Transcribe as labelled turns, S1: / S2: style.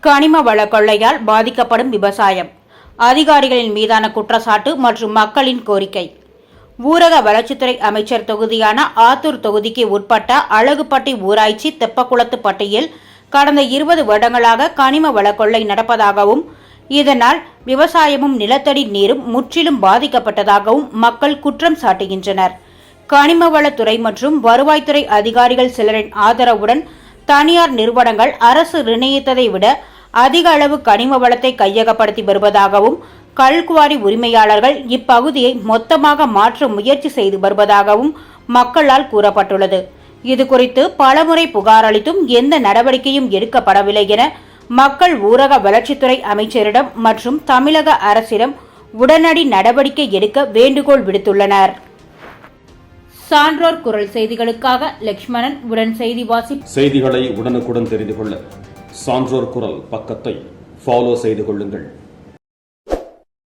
S1: கனிம வள கொள்ளையால் பாதிக்கப்படும் விவசாயம், அதிகாரிகளின் மீதான குற்றச்சாட்டு மற்றும் மக்களின் கோரிக்கை. ஊரக வளர்ச்சித்துறை அமைச்சர் தொகுதியான ஆத்தூர் தொகுதிக்கு உட்பட்ட அழகுப்பட்டி ஊராட்சி தெப்பக்குளத்துப்பட்டியில் கடந்த 20 வருடங்களாக கனிம வள கொள்ளை நடப்பதாகவும், இதனால் விவசாயமும் நிலத்தடி நீரும் முற்றிலும் பாதிக்கப்பட்டதாகவும் மக்கள் குற்றம் சாட்டுகின்றனர். கனிமவளத்துறை மற்றும் வருவாய்த்துறை அதிகாரிகள் சிலரின் ஆதரவுடன் தனியார் நிறுவனங்கள் அரசு நிர்ணயித்ததை விட அதிக அளவு கனிம வளத்தை கையகப்படுத்தி வருவதாகவும், கல்குவாரி உரிமையாளர்கள் இப்பகுதியை மொத்தமாக மாற்ற முயற்சி செய்து வருவதாகவும் மக்களால் கூறப்பட்டுள்ளது. இதுகுறித்து பலமுறை புகார் அளித்தும் எந்த நடவடிக்கையும் எடுக்கப்படவில்லை என மக்கள் ஊரக வளர்ச்சித்துறை அமைச்சரிடம் மற்றும் தமிழக அரசிடம் உடனடி நடவடிக்கை எடுக்க வேண்டுகோள் விடுத்துள்ளனர். சான்றோர் குரல் செய்திகளுக்காக லட்சுமணன், உடன் செய்தி
S2: செய்திகளை உடனுக்குடன் தெரிந்து கொள்ள சான்றோர் குரல் பக்கத்தை ஃபாலோ செய்து கொள்ளுங்கள்.